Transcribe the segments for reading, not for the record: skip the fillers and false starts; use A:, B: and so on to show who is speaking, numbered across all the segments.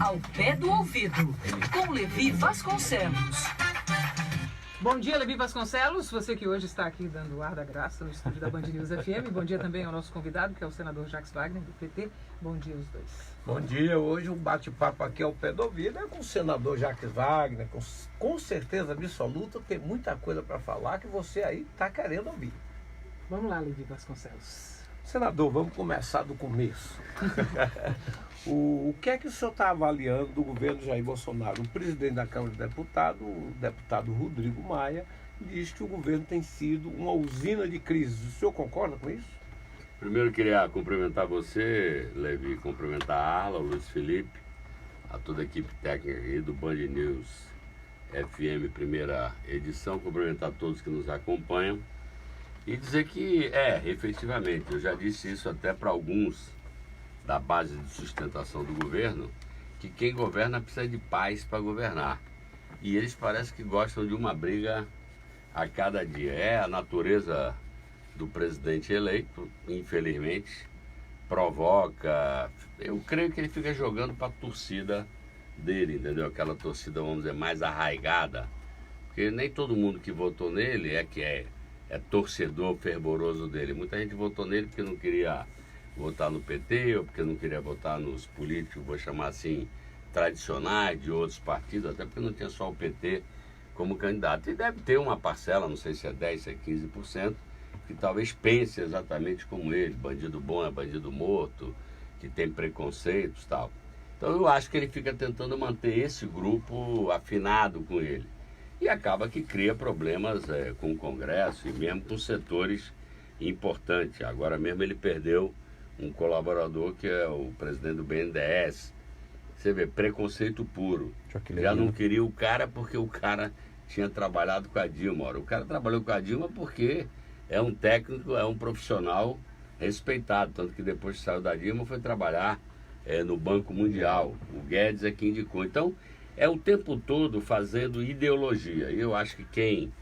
A: Ao pé do ouvido, com Levi Vasconcelos.
B: Bom dia, Levi Vasconcelos, você que hoje está aqui dando ar da graça no estúdio da Band News FM. Bom dia também ao nosso convidado, que é o senador Jacques Wagner, do PT. Bom dia aos dois.
C: Bom dia, hoje o bate-papo aqui ao pé do ouvido é com o senador Jacques Wagner, com certeza absoluta, tem muita coisa para falar que você aí está querendo ouvir.
B: Vamos lá, Levi Vasconcelos.
C: Senador, vamos começar do começo. O que é que o senhor está avaliando do governo Jair Bolsonaro? O presidente da Câmara de Deputados, o deputado Rodrigo Maia, diz que o governo tem sido uma usina de crises. O senhor concorda com isso?
D: Primeiro, queria cumprimentar você, Levi, cumprimentar a Arla, o Luiz Felipe, a toda a equipe técnica aí do Band News FM, primeira edição, cumprimentar todos que nos acompanham e dizer que, efetivamente, eu já disse isso até para alguns da base de sustentação do governo, que quem governa precisa de paz para governar. E eles parecem que gostam de uma briga a cada dia. É a natureza do presidente eleito, infelizmente, provoca. Eu creio que ele fica jogando para a torcida dele, entendeu? Aquela torcida, vamos dizer, mais arraigada. Porque nem todo mundo que votou nele é torcedor fervoroso dele. Muita gente votou nele porque não queria votar no PT ou porque não queria votar nos políticos, vou chamar assim, tradicionais de outros partidos, até porque não tinha só o PT como candidato. E deve ter uma parcela, não sei se é 10%, se é 15%, que talvez pense exatamente como ele, bandido bom é bandido morto, que tem preconceitos e tal. Então eu acho que ele fica tentando manter esse grupo afinado com ele. E acaba que cria problemas com o Congresso e mesmo com setores importantes. Agora mesmo ele perdeu um colaborador que é o presidente do BNDES. Você vê, preconceito puro. Já não queria o cara porque o cara tinha trabalhado com a Dilma. Ora, o cara trabalhou com a Dilma porque é um técnico, é um profissional respeitado. Tanto que depois que saiu da Dilma foi trabalhar no Banco Mundial. O Guedes é quem indicou. Então, é o tempo todo fazendo ideologia. E eu acho que quem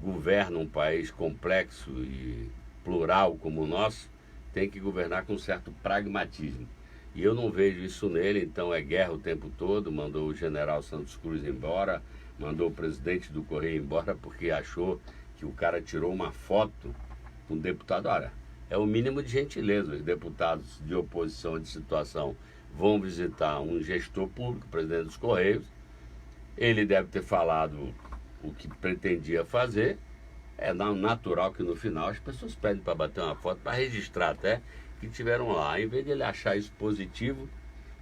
D: governa um país complexo e plural como o nosso, tem que governar com certo pragmatismo. E eu não vejo isso nele, então é guerra o tempo todo, mandou o general Santos Cruz embora, mandou o presidente do Correio embora porque achou que o cara tirou uma foto com um deputado. Olha, é o mínimo de gentileza. Os deputados de oposição de situação vão visitar um gestor público, o presidente dos Correios. Ele deve ter falado o que pretendia fazer. É natural que no final as pessoas pedem para bater uma foto, para registrar até que tiveram lá. Em vez de ele achar isso positivo,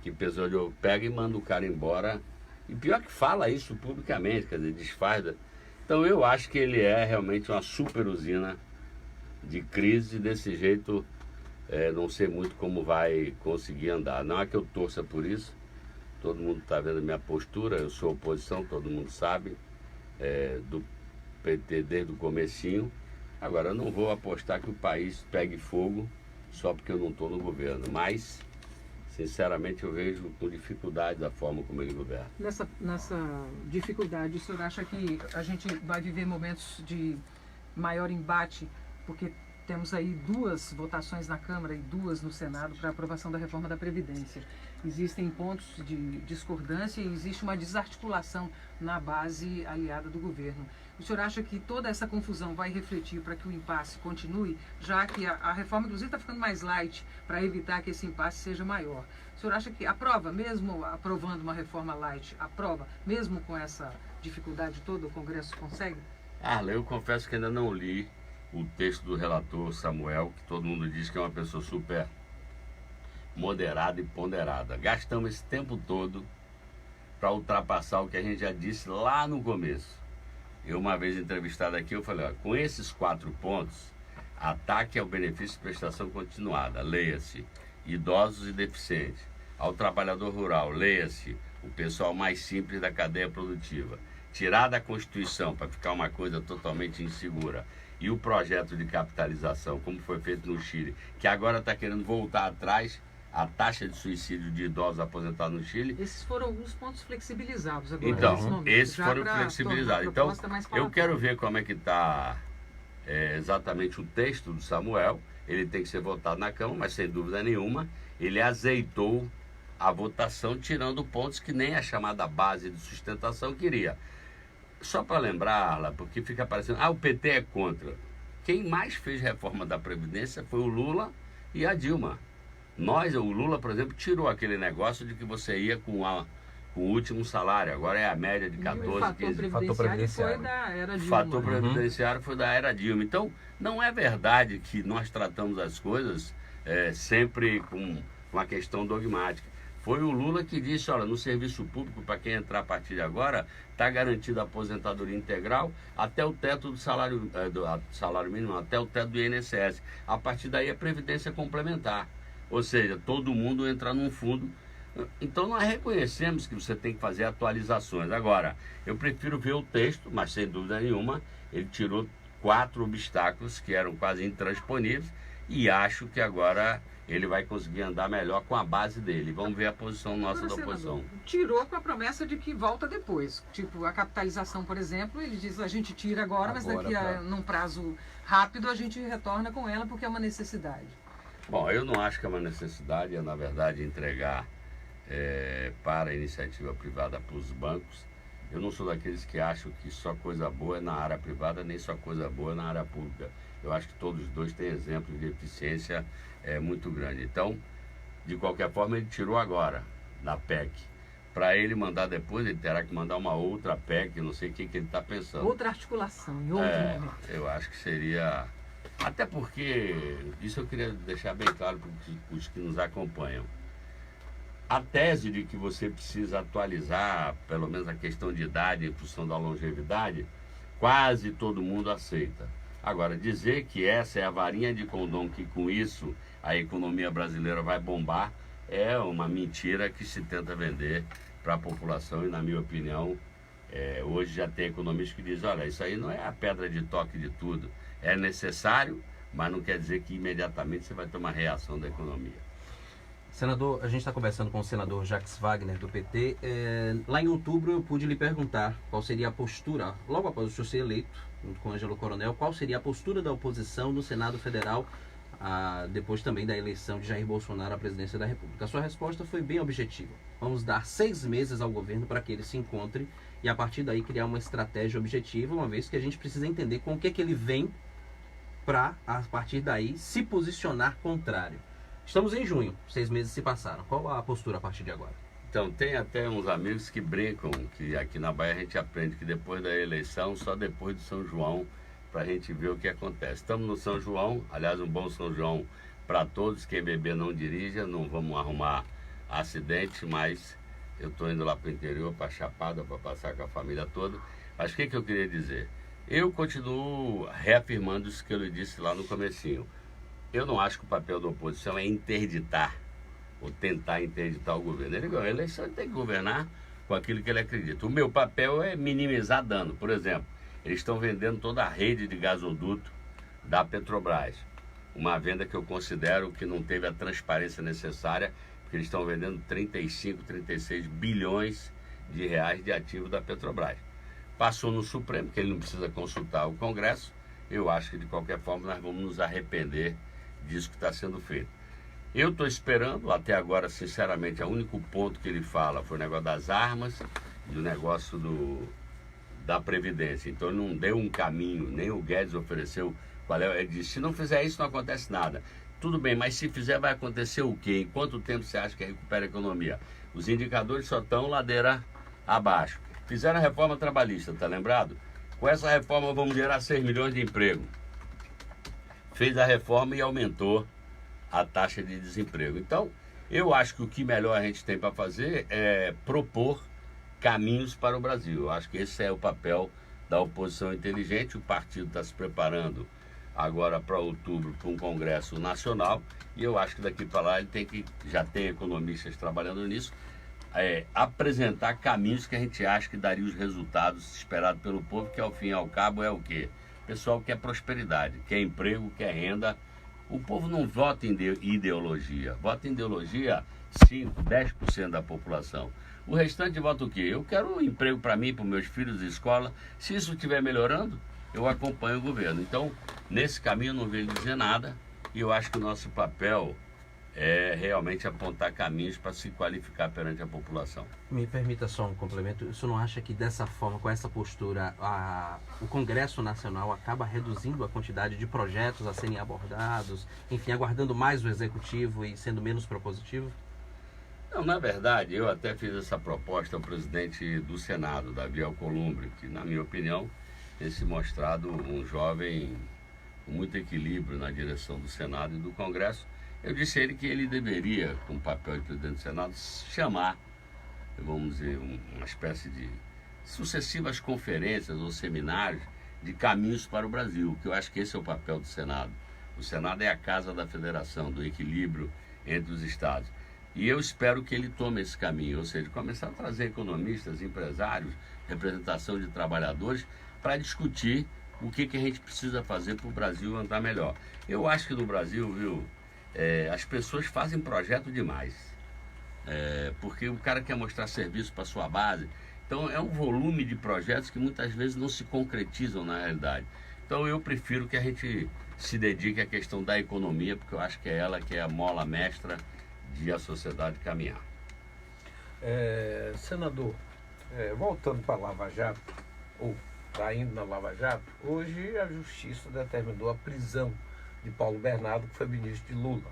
D: que pessoa de pega e manda o cara embora. E pior que fala isso publicamente, quer dizer, desfaz. Então eu acho que ele é realmente uma super usina de crise. Desse jeito, não sei muito como vai conseguir andar. Não é que eu torça por isso. Todo mundo está vendo a minha postura, eu sou oposição, todo mundo sabe, do PT desde o comecinho. Agora, eu não vou apostar que o país pegue fogo só porque eu não estou no governo, mas, sinceramente, eu vejo com dificuldade a forma como ele governa.
B: Nessa dificuldade, o senhor acha que a gente vai viver momentos de maior embate, porque temos aí 2 votações na Câmara e 2 no Senado para aprovação da reforma da Previdência. Existem pontos de discordância e existe uma desarticulação na base aliada do governo. O senhor acha que toda essa confusão vai refletir para que o impasse continue, já que a reforma, inclusive, está ficando mais light para evitar que esse impasse seja maior? O senhor acha que aprova, mesmo aprovando uma reforma light, aprova, mesmo com essa dificuldade toda, o Congresso consegue?
D: Arla, eu confesso que ainda não li o texto do relator Samuel, que todo mundo diz que é uma pessoa super moderada e ponderada. Gastamos esse tempo todo para ultrapassar o que a gente já disse lá no começo. Eu, uma vez entrevistado aqui, eu falei, com esses 4 pontos, ataque ao benefício de prestação continuada, leia-se, idosos e deficientes, ao trabalhador rural, leia-se, o pessoal mais simples da cadeia produtiva, tirar da Constituição para ficar uma coisa totalmente insegura, e o projeto de capitalização, como foi feito no Chile, que agora está querendo voltar atrás, a taxa de suicídio de idosos aposentados no Chile.
B: Esses foram alguns pontos flexibilizados agora.
D: Então, esses foram flexibilizados. Então, eu quero ver como é que está exatamente o texto do Samuel. Ele tem que ser votado na Câmara, mas sem dúvida nenhuma, ele azeitou a votação tirando pontos que nem a chamada base de sustentação queria. Só para lembrar, Arla, porque fica parecendo, o PT é contra. Quem mais fez reforma da Previdência foi o Lula e a Dilma. O Lula, por exemplo, tirou aquele negócio de que você ia com o último salário, agora é a média de 14, 15.
B: Fator previdenciário foi da era Dilma.
D: O fator previdenciário foi da era Dilma. Então, não é verdade que nós tratamos as coisas sempre com uma questão dogmática. Foi o Lula que disse, olha, no serviço público, para quem entrar a partir de agora, está garantida a aposentadoria integral até o teto do salário mínimo, até o teto do INSS. A partir daí, a previdência complementar. Ou seja, todo mundo entra num fundo. Então, nós reconhecemos que você tem que fazer atualizações. Agora, eu prefiro ver o texto, mas sem dúvida nenhuma, ele tirou 4 obstáculos que eram quase intransponíveis e acho que agora ele vai conseguir andar melhor com a base dele. Vamos ver a posição nossa da oposição.
B: Tirou com a promessa de que volta depois. Tipo, a capitalização, por exemplo, ele diz a gente tira agora mas daqui num prazo rápido, a gente retorna com ela porque é uma necessidade.
D: Bom, eu não acho que é uma necessidade, é na verdade entregar para a iniciativa privada, para os bancos. Eu não sou daqueles que acham que só coisa boa é na área privada, nem só coisa boa é na área pública. Eu acho que todos os dois têm exemplos de eficiência muito grande. Então, de qualquer forma, ele tirou agora, na PEC. Para ele mandar depois, ele terá que mandar uma outra PEC, não sei o que ele está pensando.
B: Outra articulação, em outro momento.
D: Eu acho que seria... Até porque, isso eu queria deixar bem claro para os que nos acompanham. A tese de que você precisa atualizar, pelo menos a questão de idade em função da longevidade, quase todo mundo aceita. Agora, dizer que essa é a varinha de condão, que com isso a economia brasileira vai bombar, é uma mentira que se tenta vender para a população e, na minha opinião, hoje já tem economistas que dizem, olha, isso aí não é a pedra de toque de tudo. É necessário, mas não quer dizer que imediatamente você vai ter uma reação da economia.
E: Senador, a gente está conversando com o senador Jacques Wagner, do PT. Lá em outubro eu pude lhe perguntar qual seria a postura, logo após o senhor ser eleito, junto com Ângelo Coronel, qual seria a postura da oposição no Senado Federal, depois também da eleição de Jair Bolsonaro à presidência da República. A sua resposta foi bem objetiva. Vamos dar 6 meses ao governo para que ele se encontre e a partir daí criar uma estratégia objetiva, uma vez que a gente precisa entender com o que ele vem para, a partir daí, se posicionar contrário. Estamos em junho, 6 meses se passaram. Qual a postura a partir de agora?
D: Então, tem até uns amigos que brincam, que aqui na Bahia a gente aprende que depois da eleição, só depois do São João, para a gente ver o que acontece. Estamos no São João, aliás, um bom São João para todos. Quem beber não dirija, não vamos arrumar acidente, mas eu estou indo lá para o interior, para Chapada, para passar com a família toda. Mas o que eu queria dizer? Eu continuo reafirmando isso que eu lhe disse lá no comecinho. Eu não acho que o papel da oposição é interditar ou tentar interditar o governo. Ele ganhou a eleição, ele tem que governar com aquilo que ele acredita. O meu papel é minimizar dano. Por exemplo, eles estão vendendo toda a rede de gasoduto da Petrobras. Uma venda que eu considero que não teve a transparência necessária, porque eles estão vendendo 35, 36 bilhões de reais de ativo da Petrobras. Passou no Supremo, que ele não precisa consultar o Congresso. Eu acho que, de qualquer forma, nós vamos nos arrepender disso que está sendo feito. Eu estou esperando, até agora, sinceramente, o único ponto que ele fala foi o negócio das armas e o negócio da Previdência. Então, ele não deu um caminho, nem o Guedes ofereceu qual é. Ele disse, se não fizer isso, não acontece nada. Tudo bem, mas se fizer, vai acontecer o quê? Em quanto tempo você acha que recupera a economia? Os indicadores só estão ladeira abaixo. Fizeram a reforma trabalhista, tá lembrado? Com essa reforma vamos gerar 6 milhões de emprego. Fez a reforma e aumentou a taxa de desemprego. Então, eu acho que o que melhor a gente tem para fazer é propor caminhos para o Brasil. Eu acho que esse é o papel da oposição inteligente. O partido está se preparando agora para outubro para um congresso nacional e eu acho que daqui para lá ele tem que, já tem economistas trabalhando nisso, apresentar caminhos que a gente acha que daria os resultados esperados pelo povo, que ao fim e ao cabo é o quê? O pessoal quer prosperidade, quer emprego, quer renda. O povo não vota em ideologia. Vota em ideologia 5, 10% da população. O restante vota o quê? Eu quero um emprego para mim, para os meus filhos, escola. Se isso estiver melhorando, eu acompanho o governo. Então, nesse caminho eu não vejo dizer nada. E eu acho que o nosso papel é realmente apontar caminhos para se qualificar perante a população.
E: Me permita só um complemento. O senhor não acha que dessa forma, com essa postura, o Congresso Nacional acaba reduzindo a quantidade de projetos a serem abordados, enfim, aguardando mais o Executivo e sendo menos propositivo?
D: Não, na verdade, eu até fiz essa proposta ao presidente do Senado, Davi Alcolumbre, que, na minha opinião, tem se mostrado um jovem com muito equilíbrio na direção do Senado e do Congresso. Eu disse a ele que ele deveria, com o papel de presidente do Senado, chamar, vamos dizer, uma espécie de sucessivas conferências ou seminários de caminhos para o Brasil, que eu acho que esse é o papel do Senado. O Senado é a casa da federação, do equilíbrio entre os estados. E eu espero que ele tome esse caminho, ou seja, começar a trazer economistas, empresários, representação de trabalhadores, para discutir o que a gente precisa fazer para o Brasil andar melhor. Eu acho que no Brasil, viu, as pessoas fazem projeto demais, porque o cara quer mostrar serviço para sua base. Então é um volume de projetos que muitas vezes não se concretizam na realidade. Então eu prefiro que a gente se dedique à questão da economia, porque eu acho que é ela que é a mola mestra de a sociedade caminhar.
C: Senador, voltando para a Lava Jato, ou indo na Lava Jato, hoje a Justiça determinou a prisão de Paulo Bernardo, que foi ministro de Lula.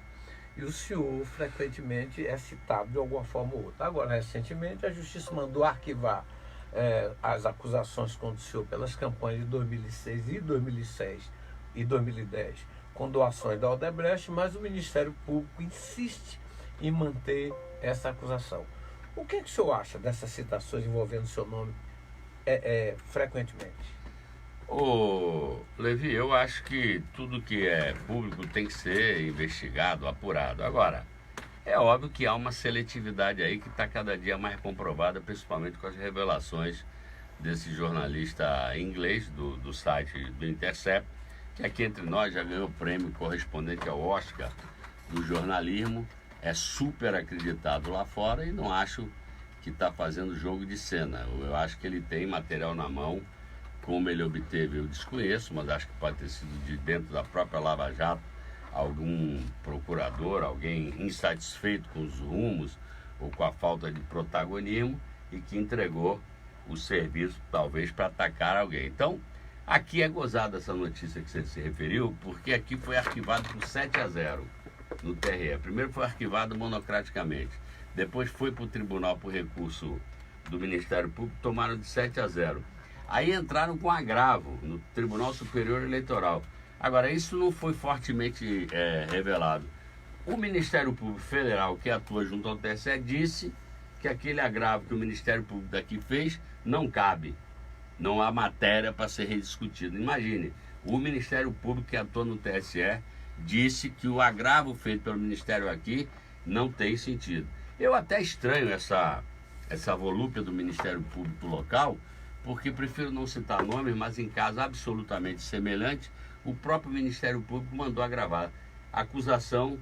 C: E o senhor frequentemente é citado de alguma forma ou outra. Agora, recentemente, a Justiça mandou arquivar as acusações contra o senhor pelas campanhas de 2006 e 2006 e 2010 com doações da Odebrecht, mas o Ministério Público insiste em manter essa acusação. O que o senhor acha dessas citações envolvendo o seu nome frequentemente?
D: Ô, Levi, eu acho que tudo que é público tem que ser investigado, apurado. Agora, é óbvio que há uma seletividade aí que está cada dia mais comprovada, principalmente com as revelações desse jornalista inglês do site do Intercept, que aqui entre nós já ganhou o prêmio correspondente ao Oscar do jornalismo, é super acreditado lá fora e não acho que está fazendo jogo de cena. Eu acho que ele tem material na mão. Como ele obteve, eu desconheço, mas acho que pode ter sido de dentro da própria Lava Jato, algum procurador, alguém insatisfeito com os rumos ou com a falta de protagonismo e que entregou o serviço, talvez, para atacar alguém. Então, aqui é gozada essa notícia que você se referiu, porque aqui foi arquivado por 7-0 no TRE. Primeiro foi arquivado monocraticamente, depois foi para o tribunal por recurso do Ministério Público, tomaram de 7-0. Aí entraram com agravo no Tribunal Superior Eleitoral. Agora, isso não foi fortemente revelado. O Ministério Público Federal, que atua junto ao TSE, disse que aquele agravo que o Ministério Público daqui fez não cabe. Não há matéria para ser rediscutida. Imagine, o Ministério Público que atua no TSE disse que o agravo feito pelo Ministério aqui não tem sentido. Eu até estranho essa volúpia do Ministério Público local, porque prefiro não citar nomes, mas em caso absolutamente semelhante, o próprio Ministério Público mandou agravar. Acusação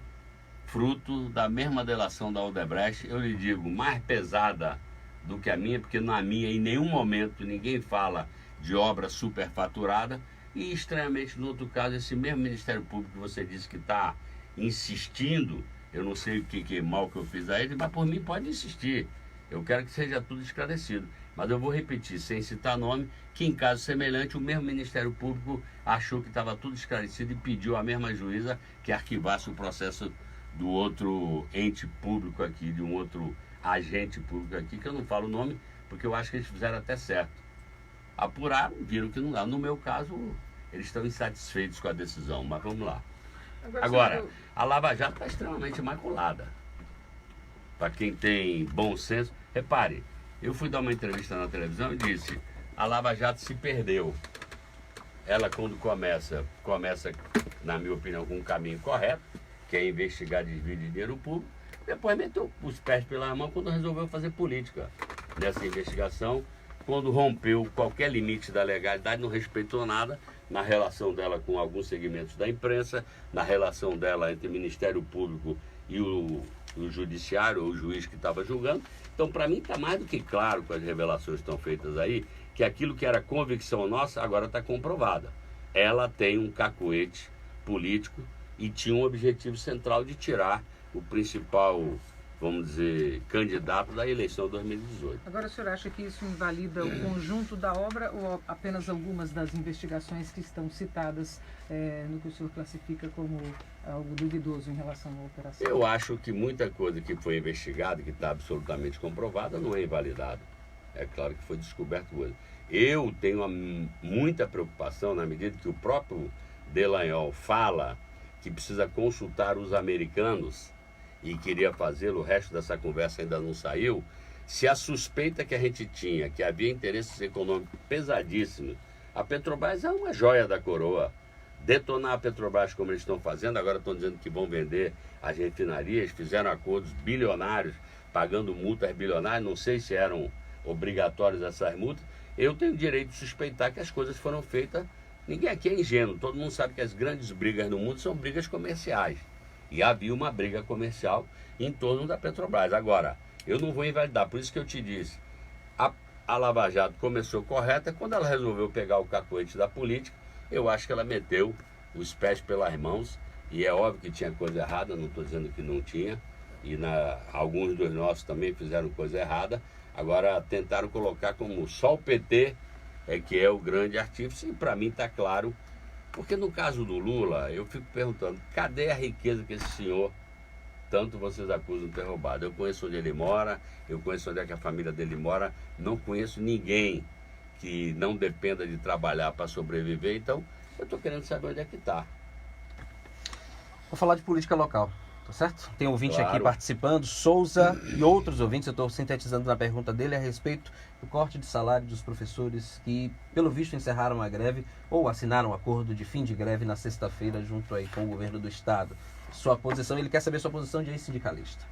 D: fruto da mesma delação da Odebrecht, eu lhe digo, mais pesada do que a minha, porque na minha em nenhum momento ninguém fala de obra superfaturada, e estranhamente no outro caso, esse mesmo Ministério Público que você disse que está insistindo, eu não sei o que mal que eu fiz a ele, mas por mim pode insistir, eu quero que seja tudo esclarecido. Mas eu vou repetir, sem citar nome, que em caso semelhante o mesmo Ministério Público achou que estava tudo esclarecido e pediu à mesma juíza que arquivasse o processo do outro ente público aqui, de um outro agente público aqui, que eu não falo o nome, porque eu acho que eles fizeram até certo. Apuraram, viram que não dá. No meu caso, eles estão insatisfeitos com a decisão, mas vamos lá. Agora, a Lava Jato está extremamente imaculada. Para quem tem bom senso, repare, eu fui dar uma entrevista na televisão e disse, a Lava Jato se perdeu. Ela quando começa, na minha opinião, com um caminho correto, que é investigar desvio de dinheiro público, depois meteu os pés pela mão quando resolveu fazer política nessa investigação, quando rompeu qualquer limite da legalidade, não respeitou nada na relação dela com alguns segmentos da imprensa, na relação dela entre o Ministério Público e o judiciário, ou o juiz que estava julgando. Então, para mim, está mais do que claro com as revelações que estão feitas aí, que aquilo que era convicção nossa, agora está comprovada. Ela tem um cacuete político e tinha um objetivo central de tirar o principal, vamos dizer, candidato da eleição de 2018.
B: Agora, o senhor acha que isso invalida o conjunto da obra ou apenas algumas das investigações que estão citadas no que o senhor classifica como algo duvidoso em relação à operação?
D: Eu acho que muita coisa que foi investigada, que está absolutamente comprovada, não é invalidada. É claro que foi descoberto coisa. Eu tenho muita preocupação na medida que o próprio Dallagnol fala que precisa consultar os americanos e queria fazê-lo, o resto dessa conversa ainda não saiu. Se a suspeita que a gente tinha, que havia interesses econômicos pesadíssimos, a Petrobras é uma joia da coroa. Detonar a Petrobras como eles estão fazendo, agora estão dizendo que vão vender as refinarias, fizeram acordos bilionários, pagando multas bilionárias, não sei se eram obrigatórias essas multas. Eu tenho direito de suspeitar que as coisas foram feitas. Ninguém aqui é ingênuo, todo mundo sabe que as grandes brigas no mundo são brigas comerciais. E havia uma briga comercial em torno da Petrobras. Agora, eu não vou invalidar, por isso que eu te disse, a Lava Jato começou correta quando ela resolveu pegar o cacoete da política. Eu acho que ela meteu os pés pelas mãos, e é óbvio que tinha coisa errada, não estou dizendo que não tinha, e alguns dos nossos também fizeram coisa errada. Agora tentaram colocar como só o PT que é o grande artífice, e para mim está claro, porque no caso do Lula, eu fico perguntando, cadê a riqueza que esse senhor, tanto vocês acusam de ter roubado? Eu conheço onde ele mora, eu conheço onde é que a família dele mora, não conheço ninguém que não dependa de trabalhar para sobreviver, então eu estou querendo saber onde é que está.
E: Vou falar de política local, tá certo? Tem ouvinte
D: Claro.
E: aqui participando, Souza e outros ouvintes. Eu estou sintetizando na pergunta dele a respeito do corte de salário dos professores que, pelo visto, encerraram a greve ou assinaram um acordo de fim de greve na sexta-feira junto aí com o governo do estado. Sua posição, ele quer saber sua posição de ex-sindicalista.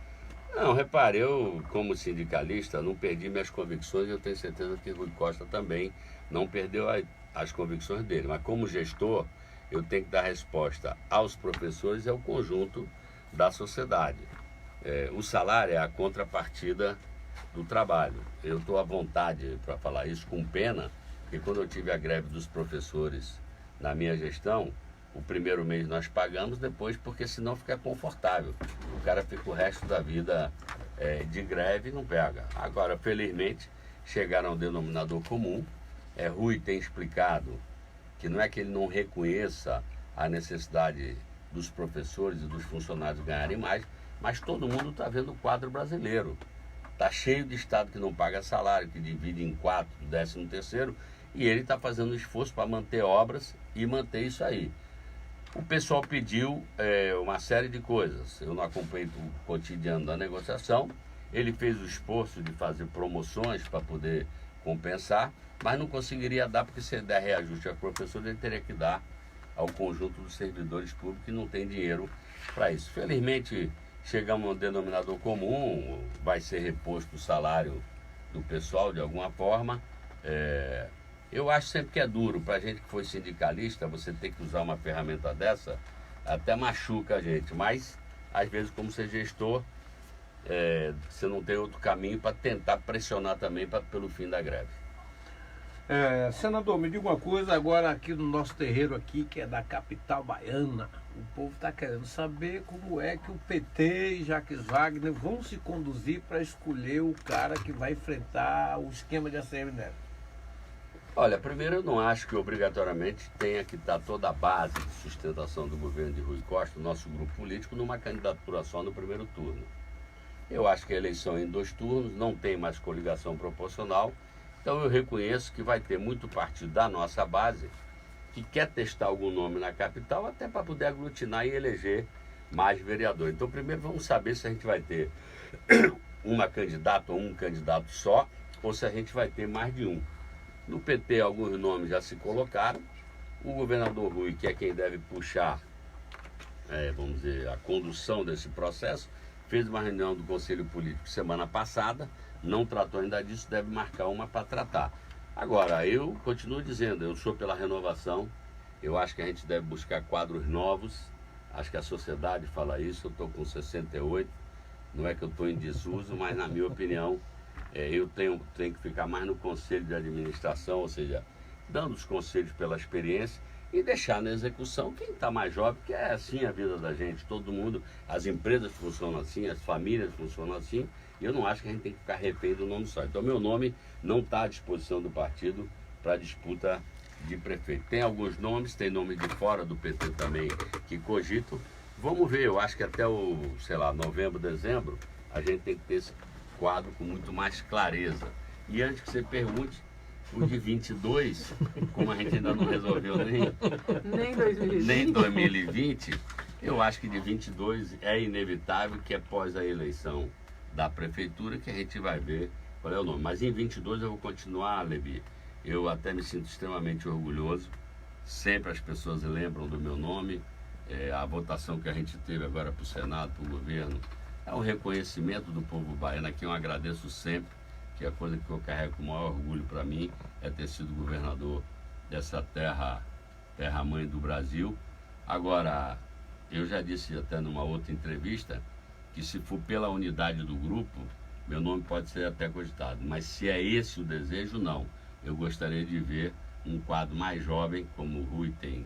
D: Não, repare, eu como sindicalista não perdi minhas convicções, e eu tenho certeza que Rui Costa também não perdeu as convicções dele, mas como gestor eu tenho que dar resposta aos professores e ao conjunto da sociedade. O salário é a contrapartida do trabalho. Eu estou à vontade para falar isso, com pena, porque quando eu tive a greve dos professores na minha gestão, o primeiro mês nós pagamos, depois porque senão fica confortável. O cara fica o resto da vida de greve e não pega. Agora, felizmente, chegaram ao denominador comum. Rui tem explicado que não é que ele não reconheça a necessidade dos professores e dos funcionários ganharem mais, mas todo mundo está vendo o quadro brasileiro. Está cheio de estado que não paga salário, que divide em 4, 13º, e ele está fazendo um esforço para manter obras e manter isso aí. O pessoal pediu uma série de coisas. Eu não acompanhei o cotidiano da negociação. Ele fez o esforço de fazer promoções para poder compensar, mas não conseguiria dar, porque se der reajuste ao professor, ele teria que dar ao conjunto dos servidores públicos que não tem dinheiro para isso. Felizmente, chegamos a um denominador comum, vai ser reposto o salário do pessoal de alguma forma. Eu acho sempre que é duro, para a gente que foi sindicalista, você ter que usar uma ferramenta dessa, até machuca a gente, mas às vezes como ser gestor, você não tem outro caminho para tentar pressionar também pelo fim da greve.
C: Senador, me diga uma coisa agora aqui no nosso terreiro aqui, que é da capital baiana. O povo está querendo saber como é que o PT e Jacques Wagner vão se conduzir para escolher o cara que vai enfrentar o esquema de ACM Neto.
D: Olha, primeiro eu não acho que obrigatoriamente tenha que estar toda a base de sustentação do governo de Rui Costa, o nosso grupo político, numa candidatura só no primeiro turno. Eu acho que a eleição em 2 turnos não tem mais coligação proporcional, então eu reconheço que vai ter muito partido da nossa base que quer testar algum nome na capital até para poder aglutinar e eleger mais vereadores. Então primeiro vamos saber se a gente vai ter uma candidata ou um candidato só, ou se a gente vai ter mais de um. No PT, alguns nomes já se colocaram. O governador Rui, que é quem deve puxar, vamos dizer, a condução desse processo, fez uma reunião do Conselho Político semana passada, não tratou ainda disso, deve marcar uma para tratar. Agora, eu continuo dizendo, eu sou pela renovação, eu acho que a gente deve buscar quadros novos, acho que a sociedade fala isso, eu estou com 68, não é que eu estou em desuso, mas na minha opinião, eu tenho que ficar mais no conselho de administração, ou seja, dando os conselhos pela experiência, e deixar na execução quem está mais jovem, porque é assim a vida da gente, todo mundo, as empresas funcionam assim, as famílias funcionam assim, e eu não acho que a gente tem que ficar refém do nome só. Então meu nome não está à disposição do partido para disputa de prefeito. Tem alguns nomes, tem nome de fora do PT também que cogitam. Vamos ver, eu acho que até o, sei lá, novembro, dezembro, a gente tem que ter esse quadro com muito mais clareza. E antes que você pergunte, o de 22, como a gente ainda não resolveu nem 2020, eu acho que de 22 é inevitável que após a eleição da prefeitura que a gente vai ver qual é o nome. Mas em 22 eu vou continuar, Levi. Eu até me sinto extremamente orgulhoso. Sempre as pessoas lembram do meu nome. A votação que a gente teve agora para o Senado, para o governo, é um reconhecimento do povo baiano, a quem eu agradeço sempre, que a coisa que eu carrego com o maior orgulho para mim é ter sido governador dessa terra-mãe do Brasil. Agora, eu já disse até numa outra entrevista que se for pela unidade do grupo, meu nome pode ser até cogitado, mas se é esse o desejo, não. Eu gostaria de ver um quadro mais jovem, como o Rui tem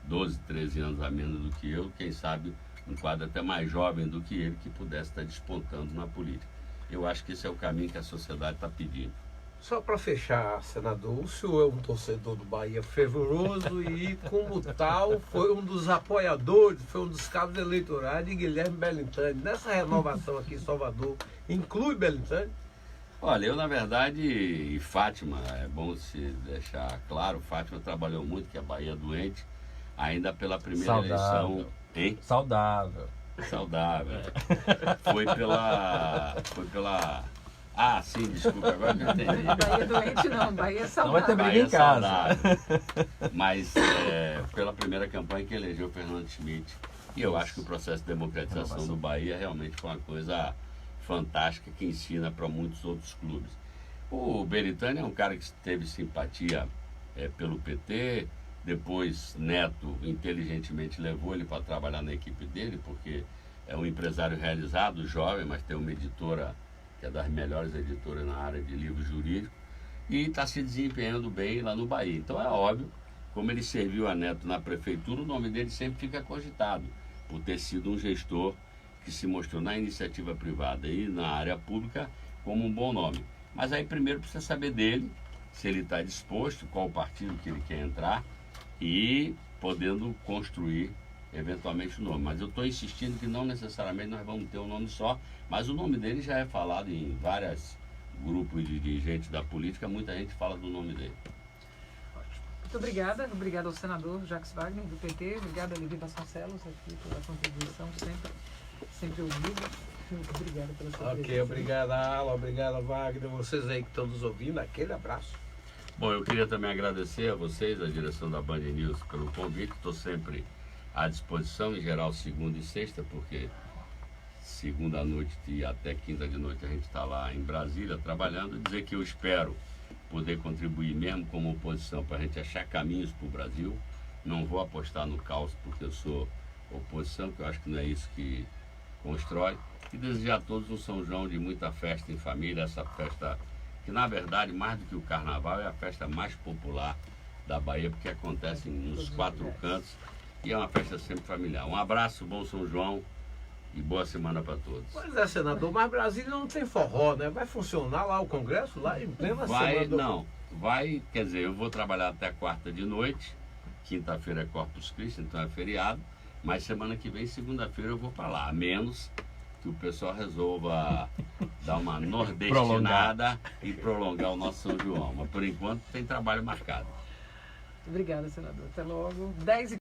D: 12, 13 anos a menos do que eu, quem sabe um quadro até mais jovem do que ele, que pudesse estar despontando na política. Eu acho que esse é o caminho que a sociedade está pedindo.
C: Só para fechar, senador, o senhor é um torcedor do Bahia fervoroso e, como tal, foi um dos apoiadores, foi um dos cabos eleitorais de Guilherme Belintani. Nessa renovação aqui em Salvador, inclui Belintani?
D: Olha, eu na verdade, e Fátima, é bom se deixar claro, Fátima trabalhou muito, que a Bahia é doente, ainda pela primeira eleição. Hein?
F: Saudável.
D: Saudável. Foi pela... Ah, sim, desculpa, agora que eu entendi.
B: Bahia doente não, Bahia saudável.
F: Não vai ter briga
D: Bahia
F: em casa.
D: saudável. Mas pela primeira campanha que elegeu Fernando Schmidt. E eu acho que o processo de democratização do Bahia realmente foi uma coisa fantástica que ensina para muitos outros clubes. O Belintani é um cara que teve simpatia pelo PT, depois Neto inteligentemente levou ele para trabalhar na equipe dele, porque é um empresário realizado, jovem, mas tem uma editora que é das melhores editoras na área de livros jurídicos, e está se desempenhando bem lá no Bahia. Então é óbvio, como ele serviu a Neto na prefeitura, o nome dele sempre fica cogitado, por ter sido um gestor que se mostrou na iniciativa privada e na área pública como um bom nome. Mas aí primeiro precisa saber dele, se ele está disposto, qual partido que ele quer entrar, e podendo construir eventualmente o nome. Mas eu estou insistindo que não necessariamente nós vamos ter um nome só, mas o nome dele já é falado em vários grupos de dirigentes da política, muita gente fala do nome dele.
B: Muito obrigada ao senador Jacques Wagner, do PT, obrigada a Levi Vasconcelos aqui pela contribuição sempre ouvida. Muito obrigada pela sua presença.
C: Ok, obrigado, Ala, obrigado, Wagner, vocês aí que estão nos ouvindo, aquele abraço.
D: Bom, eu queria também agradecer a vocês, a direção da Band News, pelo convite. Estou sempre à disposição, em geral segunda e sexta, porque segunda à noite e até quinta de noite a gente está lá em Brasília trabalhando. Dizer que eu espero poder contribuir mesmo como oposição para a gente achar caminhos para o Brasil. Não vou apostar no caos porque eu sou oposição, que eu acho que não é isso que constrói. E desejar a todos um São João de muita festa em família, essa festa que na verdade, mais do que o carnaval, é a festa mais popular da Bahia, porque acontece nos quatro cantos e é uma festa sempre familiar. Um abraço, bom São João e boa semana para todos.
C: Pois é, senador, mas Brasília não tem forró, né? Vai funcionar lá o Congresso, lá em plena semana do...
D: Não, vai, quer dizer, eu vou trabalhar até quarta de noite, quinta-feira é Corpus Christi, então é feriado, mas semana que vem, segunda-feira, eu vou para lá, a menos que o pessoal resolva dar uma nordestinada e prolongar o nosso São João. Mas por enquanto tem trabalho marcado.
B: Obrigada, senador. Até logo. 10h